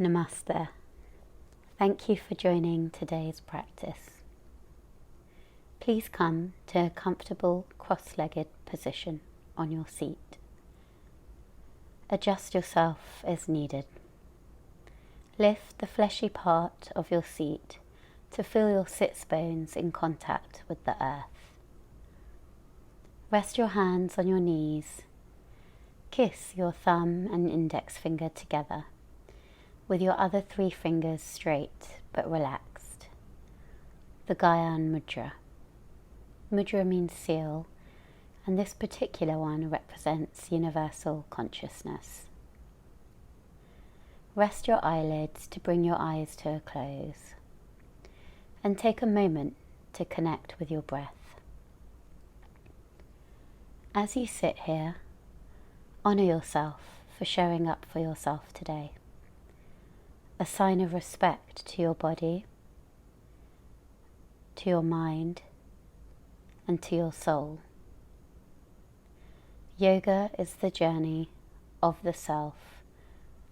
Namaste. Thank you for joining today's practice. Please come to a comfortable cross-legged position on your seat. Adjust yourself as needed. Lift the fleshy part of your seat to feel your sits bones in contact with the earth. Rest your hands on your knees. Kiss your thumb and index finger together, with your other 3 fingers straight but relaxed. The Gyan Mudra. Mudra means seal, and this particular one represents universal consciousness. Rest your eyelids to bring your eyes to a close, and take a moment to connect with your breath. As you sit here, honor yourself for showing up for yourself today. A sign of respect to your body, to your mind, and to your soul. Yoga is the journey of the self,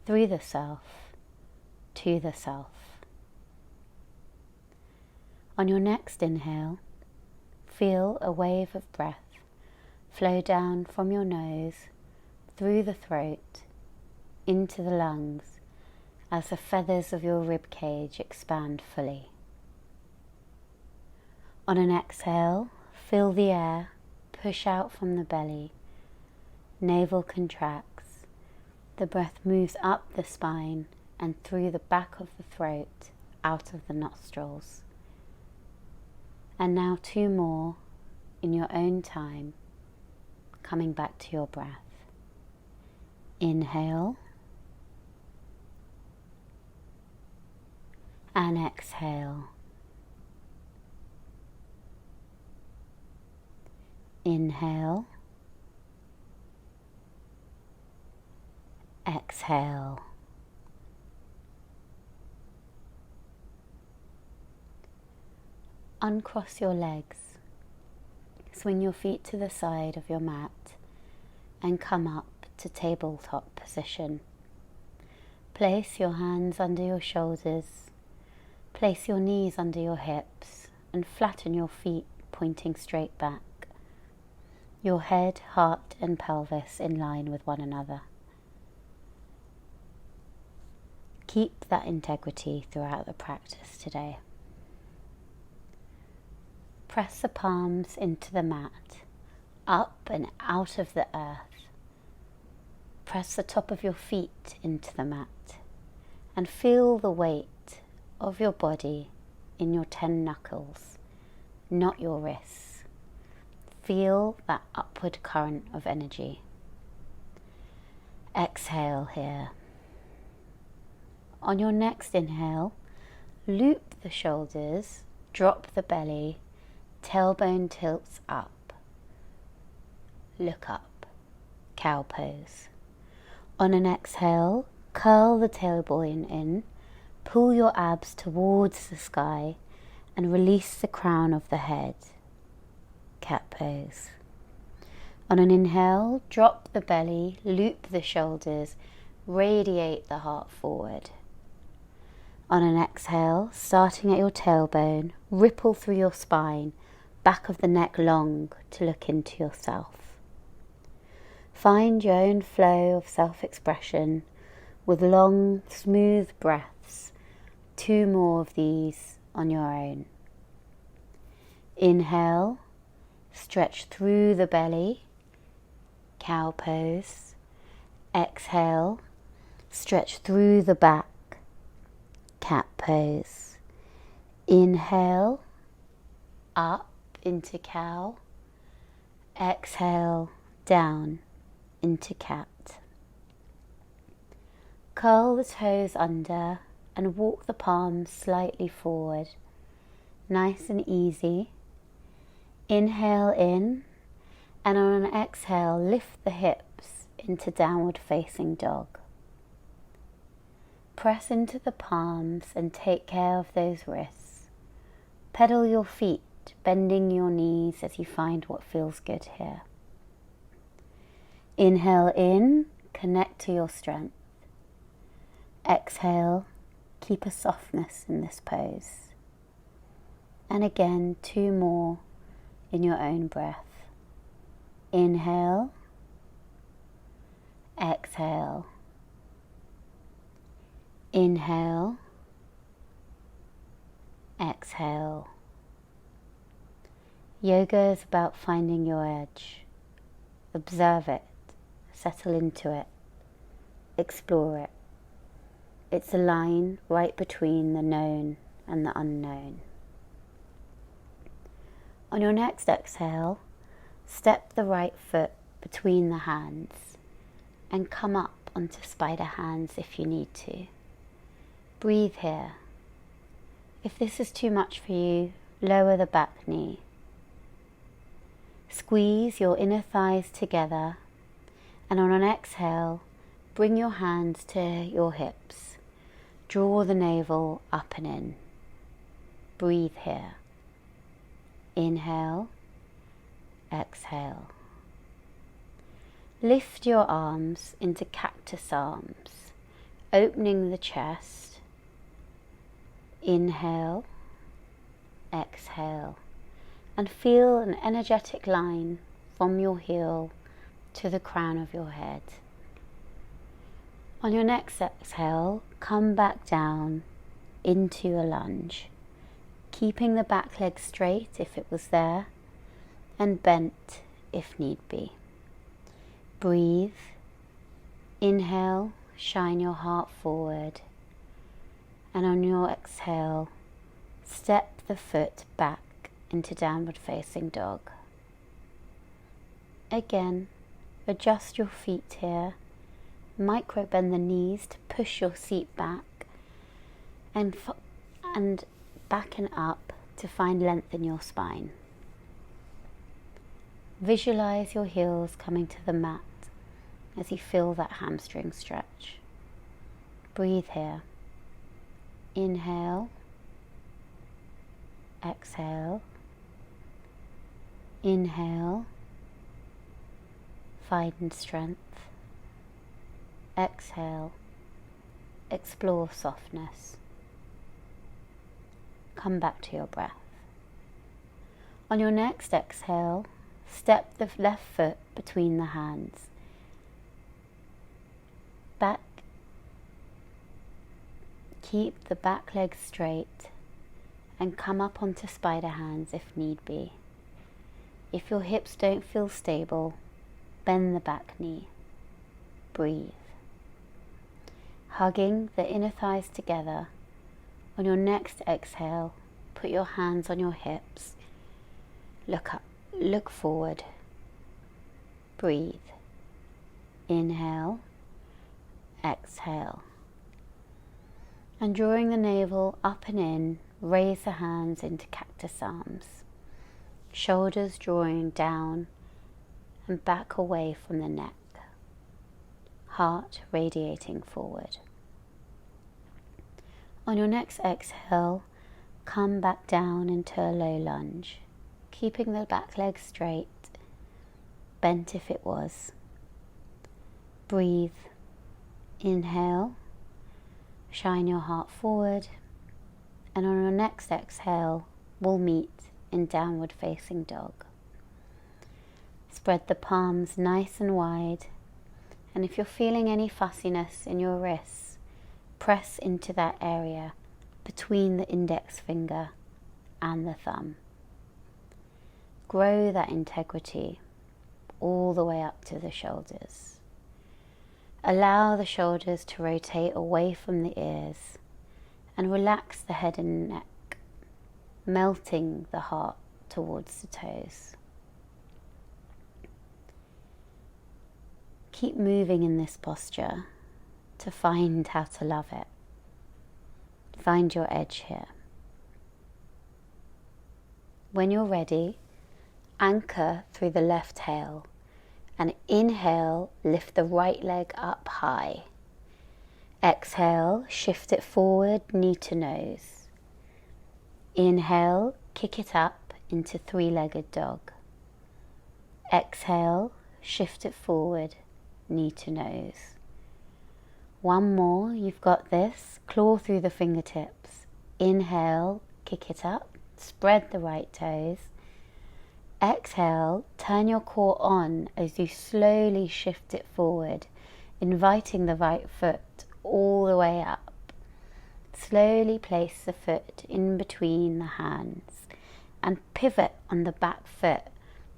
through the self, to the self. On your next inhale, feel a wave of breath flow down from your nose, through the throat, into the lungs, as the feathers of your rib cage expand fully. On an exhale, feel the air push out from the belly. Navel contracts. The breath moves up the spine and through the back of the throat, out of the nostrils. And now 2 more in your own time, coming back to your breath. Inhale. And exhale. Inhale. Exhale. Uncross your legs. Swing your feet to the side of your mat and come up to tabletop position. Place your hands under your shoulders. Place your knees under your hips and flatten your feet pointing straight back. Your head, heart and pelvis in line with one another. Keep that integrity throughout the practice today. Press the palms into the mat, up and out of the earth. Press the top of your feet into the mat and feel the weight of your body in your 10 knuckles, not your wrists. Feel that upward current of energy. Exhale here. On your next inhale, loop the shoulders, drop the belly, tailbone tilts up. Look up, cow pose. On an exhale, curl the tailbone in, pull your abs towards the sky and release the crown of the head. Cat pose. On an inhale, drop the belly, loop the shoulders, radiate the heart forward. On an exhale, starting at your tailbone, ripple through your spine, back of the neck long to look into yourself. Find your own flow of self-expression with long, smooth breaths. 2 more of these on your own. Inhale, stretch through the belly, cow pose. Exhale, stretch through the back, cat pose. Inhale, up into cow. Exhale, down into cat. Curl the toes under and walk the palms slightly forward, nice and easy. Inhale in, and on an exhale, lift the hips into downward facing dog. Press into the palms and take care of those wrists. Pedal your feet, bending your knees as you find what feels good here. Inhale in, connect to your strength. Exhale, keep a softness in this pose. And again, 2 more in your own breath. Inhale, exhale, inhale, exhale. Yoga is about finding your edge. Observe it, settle into it, explore it. It's a line right between the known and the unknown. On your next exhale, step the right foot between the hands and come up onto spider hands if you need to. Breathe here. If this is too much for you, lower the back knee. Squeeze your inner thighs together, and on an exhale, bring your hands to your hips. Draw the navel up and in. Breathe here. Inhale, exhale. Lift your arms into cactus arms, opening the chest. Inhale, exhale, and feel an energetic line from your heel to the crown of your head. On your next exhale, come back down into a lunge, keeping the back leg straight if it was there, and bent if need be. Breathe. Inhale, shine your heart forward, and on your exhale, step the foot back into downward facing dog. Again, adjust your feet here, micro bend the knees to push your seat back, and back and up to find length in your spine. Visualize your heels coming to the mat as you feel that hamstring stretch. Breathe here. Inhale, exhale, inhale, find strength, exhale, explore softness. Come back to your breath. On your next exhale, step the left foot between the hands. Back. Keep the back leg straight and come up onto spider hands if need be. If your hips don't feel stable, bend the back knee. Breathe. Hugging the inner thighs together, on your next exhale, put your hands on your hips. Look up, look forward. Breathe. Inhale, exhale. And drawing the navel up and in, raise the hands into cactus arms. Shoulders drawing down and back away from the neck. Heart radiating forward. On your next exhale, come back down into a low lunge, keeping the back leg straight, bent if it was. Breathe. Inhale. Shine your heart forward, and on your next exhale, we'll meet in downward facing dog. Spread the palms nice and wide, and if you're feeling any fussiness in your wrists, press into that area between the index finger and the thumb. Grow that integrity all the way up to the shoulders. Allow the shoulders to rotate away from the ears and relax the head and neck, melting the heart towards the toes. Keep moving in this posture to find how to love it. Find your edge here. When you're ready, anchor through the left tail. And inhale, lift the right leg up high. Exhale, shift it forward, knee to nose. Inhale, kick it up into three-legged dog. Exhale, shift it forward, knee to nose. One more, you've got this. Claw through the fingertips. Inhale, kick it up, spread the right toes. Exhale, turn your core on as you slowly shift it forward, inviting the right foot all the way up. Slowly place the foot in between the hands and pivot on the back foot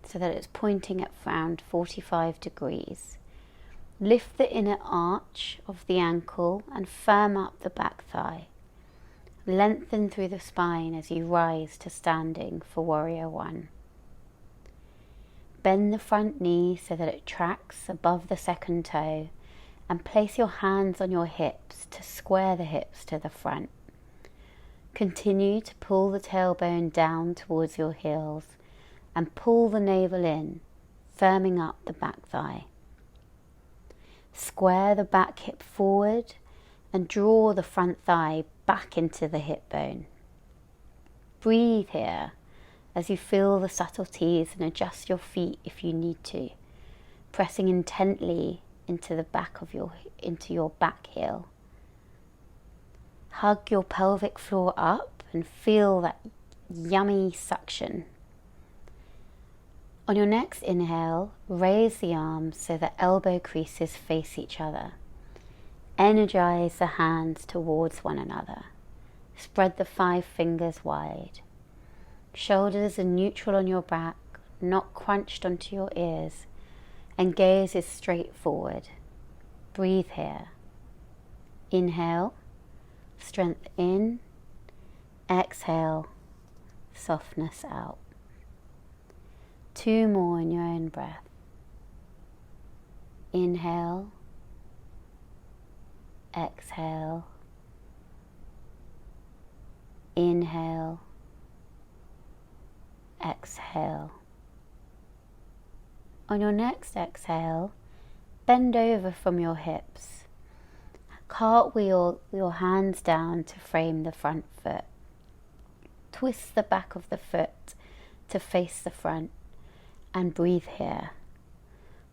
so that it's pointing at around 45 degrees. Lift the inner arch of the ankle and firm up the back thigh. Lengthen through the spine as you rise to standing for Warrior One. Bend the front knee so that it tracks above the second toe and place your hands on your hips to square the hips to the front. Continue to pull the tailbone down towards your heels and pull the navel in, firming up the back thigh. Square the back hip forward and draw the front thigh back into the hip bone. Breathe here as you feel the subtleties and adjust your feet if you need to, pressing intently into your back heel. Hug your pelvic floor up and feel that yummy suction. On your next inhale, raise the arms so that elbow creases face each other. Energize the hands towards one another. Spread the 5 fingers wide. Shoulders are neutral on your back, not crunched onto your ears, and gaze is straight forward. Breathe here. Inhale, strength in. Exhale, softness out. 2 more in your own breath. Inhale, exhale, inhale, exhale. On your next exhale, bend over from your hips. Cartwheel your hands down to frame the front foot. Twist the back of the foot to face the front and breathe here.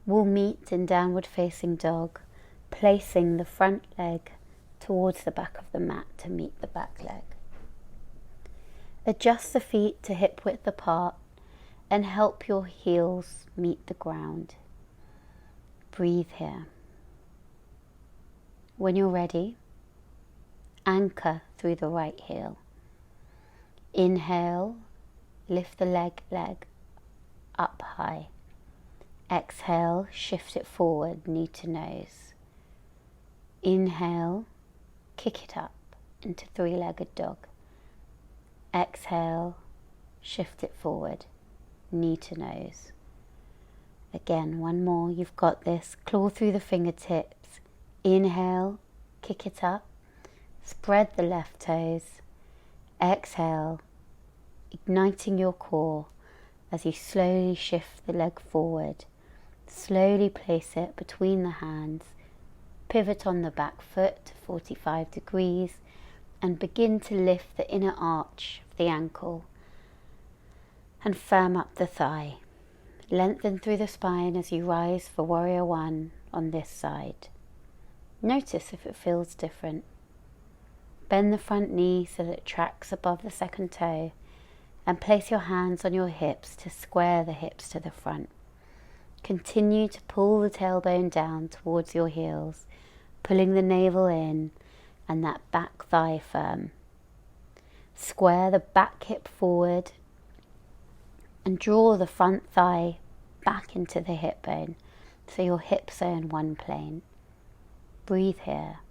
We'll meet in downward facing dog, placing the front leg towards the back of the mat to meet the back leg. Adjust the feet to hip width apart and help your heels meet the ground. Breathe here. When you're ready, anchor through the right heel. Inhale, lift the leg up high. Exhale, shift it forward, knee to nose. Inhale, kick it up into 3-legged dog. Exhale, shift it forward, knee to nose. Again, one more, you've got this. Claw through the fingertips. Inhale, kick it up, spread the left toes. Exhale, igniting your core as you slowly shift the leg forward. Slowly place it between the hands, pivot on the back foot to 45 degrees and begin to lift the inner arch of the ankle and firm up the thigh. Lengthen through the spine as you rise for Warrior One on this side. Notice if it feels different. Bend the front knee so that it tracks above the second toe and place your hands on your hips to square the hips to the front. Continue to pull the tailbone down towards your heels, pulling the navel in and that back thigh firm. Square the back hip forward and draw the front thigh back into the hip bone so your hips are in one plane. Breathe here.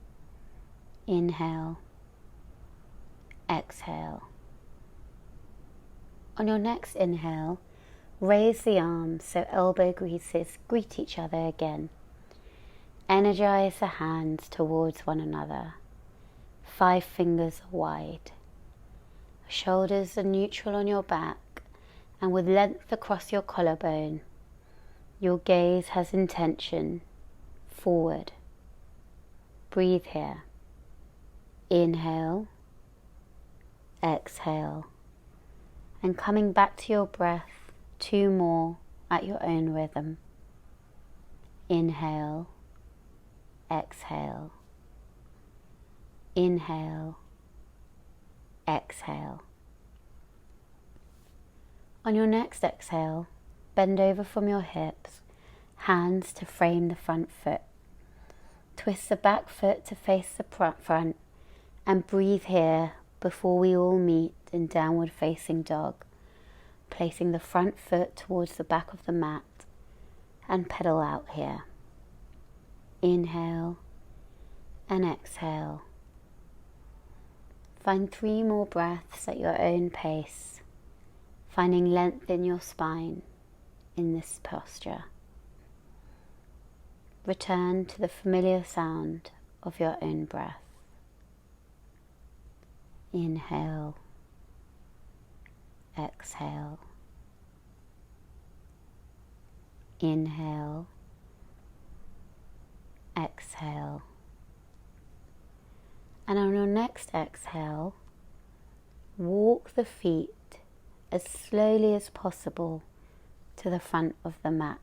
Inhale, exhale. On your next inhale, raise the arms so elbow creases greet each other again. Energize the hands towards one another. 5 fingers wide. Shoulders are neutral on your back and with length across your collarbone. Your gaze has intention. Forward. Breathe here. Inhale, exhale. And coming back to your breath, 2 more at your own rhythm. Inhale, exhale, Inhale, exhale. On your next exhale, bend over from your hips, hands to frame the front foot. Twist the back foot to face the front and breathe here before we all meet in downward facing dog, placing the front foot towards the back of the mat and pedal out here. Inhale and exhale. Find 3 more breaths at your own pace, finding length in your spine in this posture. Return to the familiar sound of your own breath. Inhale, exhale. Inhale, exhale. And on your next exhale, walk the feet as slowly as possible to the front of the mat,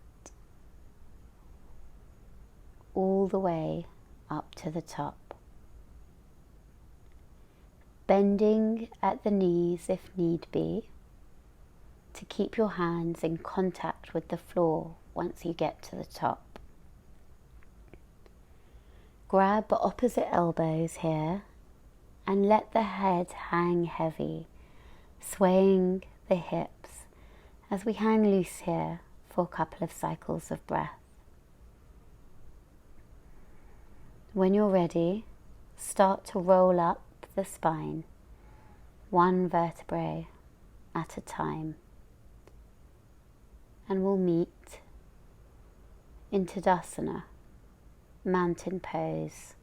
all the way up to the top. Bending at the knees if need be, to keep your hands in contact with the floor once you get to the top. Grab the opposite elbows here and let the head hang heavy, swaying the hips as we hang loose here for a couple of cycles of breath. When you're ready, start to roll up the spine, 1 vertebrae at a time. And we'll meet in Tadasana, mountain pose,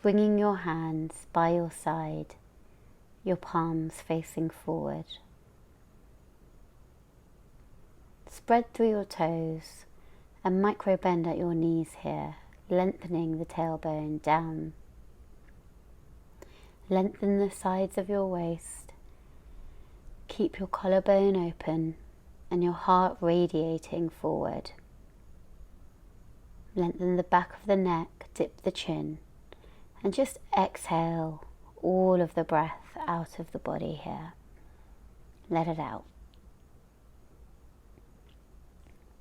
bringing your hands by your side, your palms facing forward. Spread through your toes and micro bend at your knees here, lengthening the tailbone down. Lengthen the sides of your waist. Keep your collarbone open and your heart radiating forward. Lengthen the back of the neck, dip the chin, and just exhale all of the breath out of the body here. Let it out.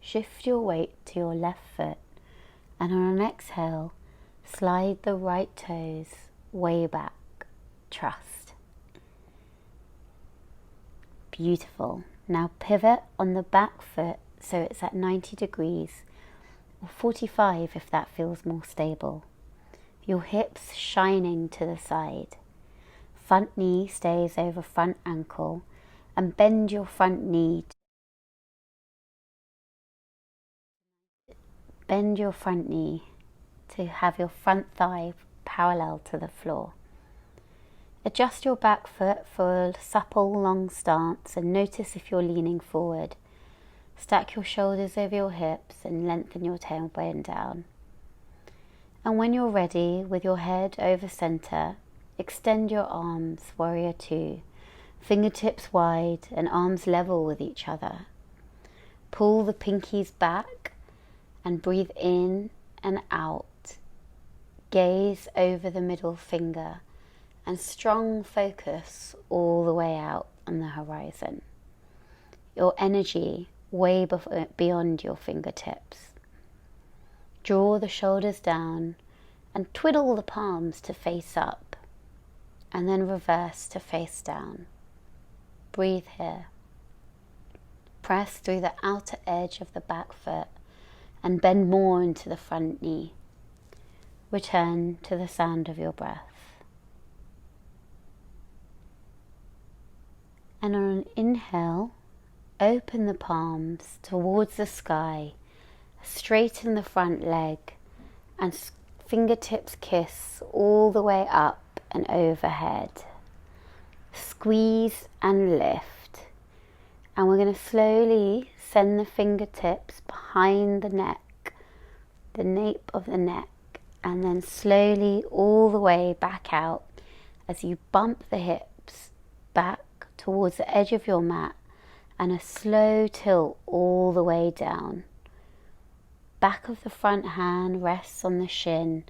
Shift your weight to your left foot, and on an exhale, slide the right toes way back. Trust. Beautiful. Now pivot on the back foot so it's at 90 degrees, or 45 if that feels more stable. Your hips shining to the side. Front knee stays over front ankle, and bend your front knee. Bend your front knee to have your front thigh parallel to the floor. Adjust your back foot for a supple, long stance and notice if you're leaning forward. Stack your shoulders over your hips and lengthen your tailbone down. And when you're ready, with your head over center, extend your arms, warrior 2, fingertips wide and arms level with each other. Pull the pinkies back and breathe in and out. Gaze over the middle finger and strong focus all the way out on the horizon. Your energy way beyond your fingertips. Draw the shoulders down and twiddle the palms to face up, and then reverse to face down. Breathe here. Press through the outer edge of the back foot and bend more into the front knee. Return to the sound of your breath. And on an inhale, open the palms towards the sky, straighten the front leg, and fingertips kiss all the way up and overhead. Squeeze and lift. And we're going to slowly send the fingertips behind the neck, the nape of the neck, and then slowly all the way back out as you bump the hips back towards the edge of your mat, and a slow tilt all the way down. Back of the front hand rests on the shin,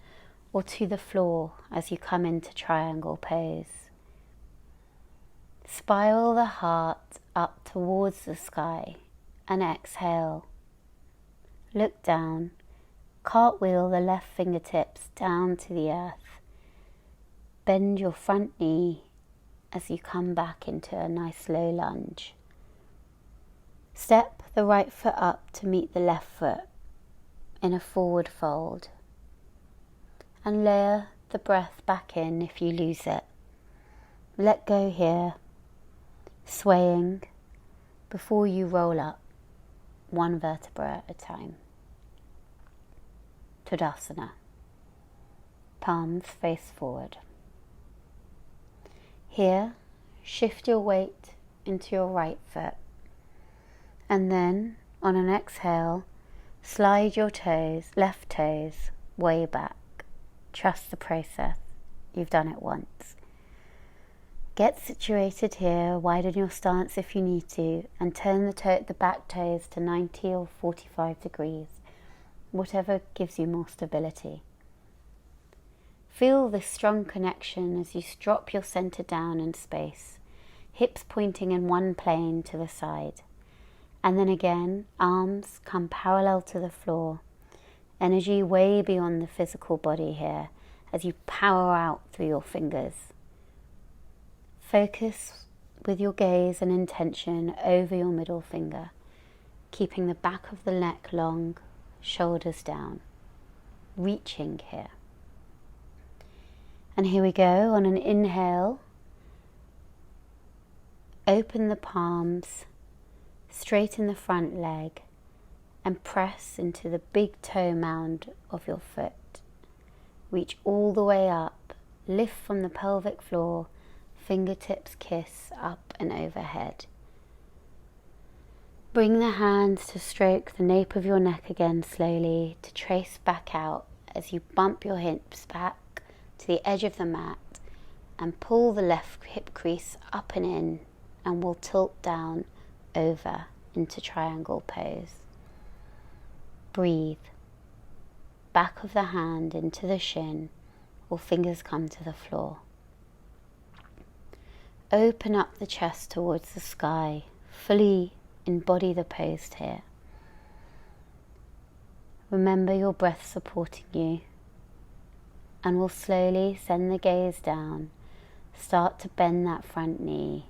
or to the floor as you come into triangle pose. Spiral the heart up towards the sky and exhale. Look down. Cartwheel the left fingertips down to the earth. Bend your front knee as you come back into a nice low lunge. Step the right foot up to meet the left foot in a forward fold. And layer the breath back in if you lose it. Let go here, swaying before you roll up, one vertebra at a time. Tadasana. Palms face forward. Here, shift your weight into your right foot. And then, on an exhale, slide your toes, left toes, way back. Trust the process. You've done it once. Get situated here, widen your stance if you need to, and turn the back toes to 90 or 45 degrees, whatever gives you more stability. Feel this strong connection as you drop your center down in space, hips pointing in one plane to the side. And then again, arms come parallel to the floor. Energy way beyond the physical body here as you power out through your fingers. Focus with your gaze and intention over your middle finger, keeping the back of the neck long, shoulders down, reaching here. And here we go. On an inhale, open the palms, straighten the front leg, and press into the big toe mound of your foot. Reach all the way up, lift from the pelvic floor, fingertips kiss up and overhead. Bring the hands to stroke the nape of your neck again slowly, to trace back out as you bump your hips back to the edge of the mat and pull the left hip crease up and in, and we'll tilt down over into triangle pose. Breathe. Back of the hand into the shin, or fingers come to the floor. Open up the chest towards the sky, fully embody the pose here. Remember your breath supporting you, and we'll slowly send the gaze down. Start to bend that front knee.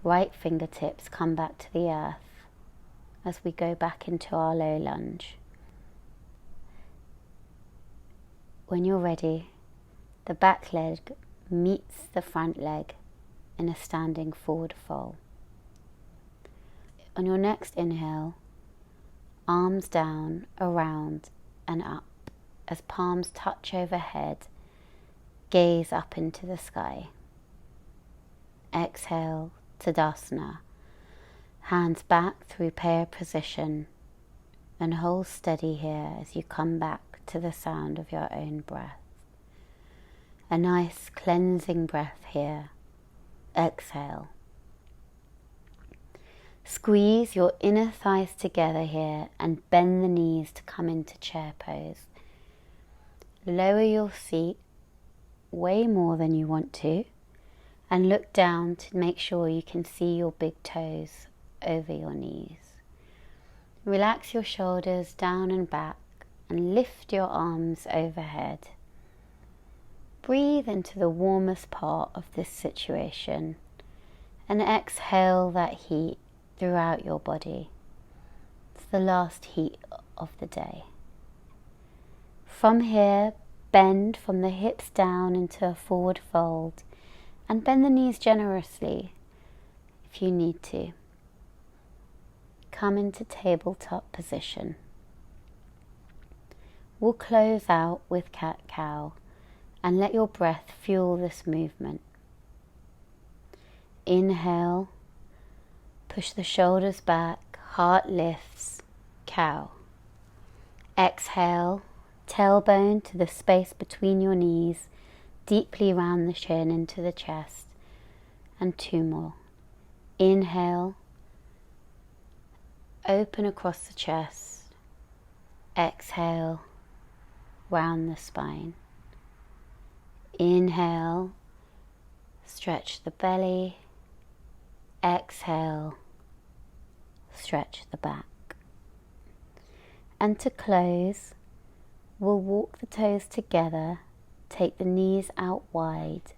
Right fingertips come back to the earth as we go back into our low lunge. When you're ready, the back leg meets the front leg in a standing forward fold. On your next inhale, arms down, around and up as palms touch overhead, gaze up into the sky. Exhale, Tadasana, hands back through prayer position, and hold steady here as you come back to the sound of your own breath. A nice cleansing breath here. Exhale. Squeeze your inner thighs together here and bend the knees to come into chair pose. Lower your seat way more than you want to, and look down to make sure you can see your big toes over your knees. Relax your shoulders down and back and lift your arms overhead. Breathe into the warmest part of this situation and exhale that heat throughout your body. It's the last heat of the day. From here, bend from the hips down into a forward fold and bend the knees generously if you need to. Come into tabletop position. We'll close out with cat-cow and let your breath fuel this movement. Inhale, push the shoulders back, heart lifts, cow. Exhale, tailbone to the space between your knees, deeply round the chin into the chest, and 2 more. Inhale, open across the chest. Exhale, round the spine. Inhale, stretch the belly. Exhale, stretch the back. And to close, we'll walk the toes together, take the knees out wide,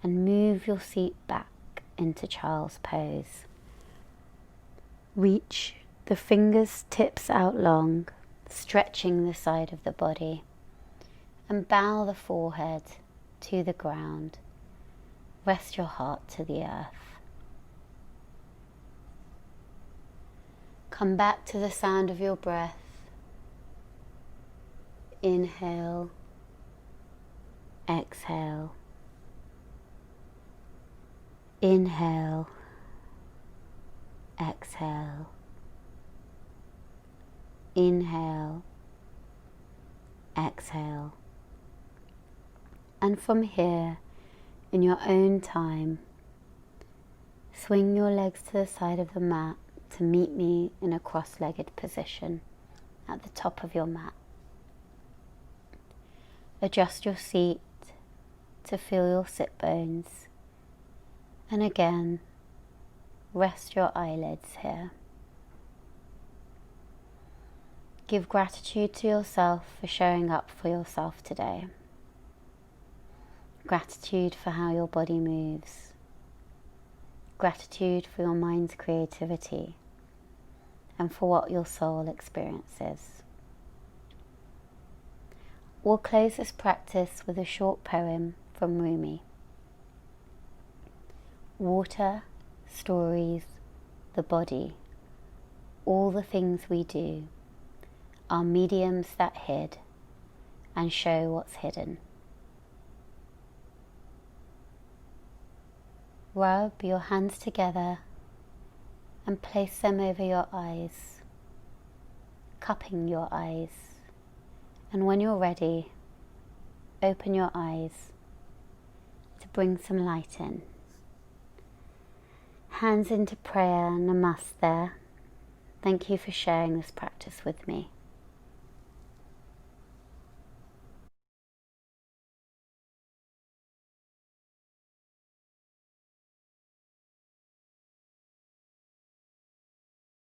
and move your seat back into child's pose. Reach the fingers tips out long, stretching the side of the body, and bow the forehead to the ground. Rest your heart to the earth. Come back to the sound of your breath. Inhale, exhale. Inhale, exhale. Inhale, exhale. And from here, in your own time, swing your legs to the side of the mat to meet me in a cross-legged position at the top of your mat. Adjust your seat to feel your sit bones, and again, rest your eyelids here. Give gratitude to yourself for showing up for yourself today. Gratitude for how your body moves. Gratitude for your mind's creativity and for what your soul experiences. We'll close this practice with a short poem from Rumi. Water, stories, the body, all the things we do are mediums that hid and show what's hidden. Rub your hands together and place them over your eyes, cupping your eyes. And when you're ready, open your eyes to bring some light in. Hands into prayer, namaste. Thank you for sharing this practice with me.